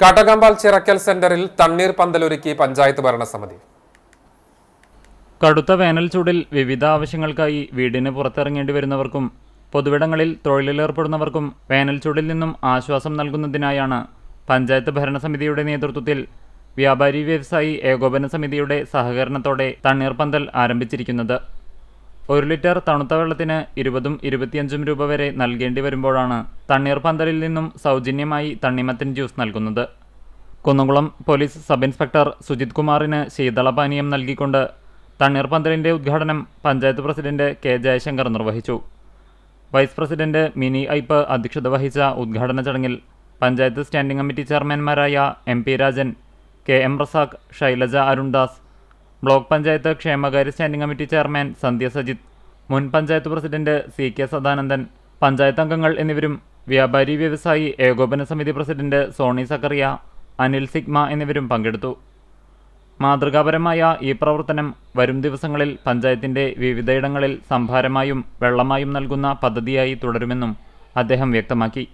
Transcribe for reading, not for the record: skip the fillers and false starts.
കാട്ടകമ്പാൽ ചിറക്കൽ സെന്ററിൽ തണ്ണീർ പന്തലൊരുക്കി പഞ്ചായത്ത് ഭരണസമിതി. കടുത്ത വേനൽ ചൂടിൽ വിവിധ ആവശ്യങ്ങൾക്കായി വീടിന് പുറത്തിറങ്ങേണ്ടി വരുന്നവർക്കും പൊതുവിടങ്ങളിൽ തൊഴിലിലേർപ്പെടുന്നവർക്കും വേനൽ ചൂടിൽ നിന്നും ആശ്വാസം നൽകുന്നതിനായാണ് പഞ്ചായത്ത് ഭരണസമിതിയുടെ നേതൃത്വത്തിൽ വ്യാപാരി വ്യവസായി ഏകോപന സമിതിയുടെ സഹകരണത്തോടെ തണ്ണീർ പന്തൽ ആരംഭിച്ചിരിക്കുന്നത്. 1 ലിറ്റർ തണുത്ത വെള്ളത്തിന് 20-25 രൂപ വരെ നൽകേണ്ടി വരുമ്പോഴാണ് തണ്ണീർ പന്തലിൽ നിന്നും സൗജന്യമായി തണ്ണിമത്തൻ ജ്യൂസ് നൽകുന്നത്. Kunnamkulam police sub inspector Sujith കുമാറിന് ശീതളപാനീയം നൽകിക്കൊണ്ട് തണ്ണീർ പന്തലിൻ്റെ ഉദ്ഘാടനം പഞ്ചായത്ത് പ്രസിഡന്റ് കെ ജയശങ്കർ നിർവഹിച്ചു. വൈസ് പ്രസിഡന്റ് മിനി ഐപ്പ് അധ്യക്ഷത വഹിച്ച ഉദ്ഘാടന ചടങ്ങിൽ പഞ്ചായത്ത് സ്റ്റാൻഡിംഗ് കമ്മിറ്റി ചെയർമാൻമാരായ MP Rajan, KM Razak, Shailaja Arundas, block panchayat ക്ഷേമകാര്യ standing committee chairman Sandhya Sajith, മുൻ പഞ്ചായത്ത് പ്രസിഡന്റ് CK സദാനന്ദൻ, പഞ്ചായത്ത് അംഗങ്ങൾ എന്നിവരും വ്യാപാരി വ്യവസായി ഏകോപന സമിതി പ്രസിഡന്റ് സോണി സക്കറിയ, അനിൽ സിഗ്മ എന്നിവരും പങ്കെടുത്തു. മാതൃകാപരമായ ഈ പ്രവർത്തനം വരും ദിവസങ്ങളിൽ പഞ്ചായത്തിൻ്റെ വിവിധയിടങ്ങളിൽ സംഭാരമായും വെള്ളമായും നൽകുന്ന പദ്ധതിയായി തുടരുമെന്നും അദ്ദേഹം വ്യക്തമാക്കി.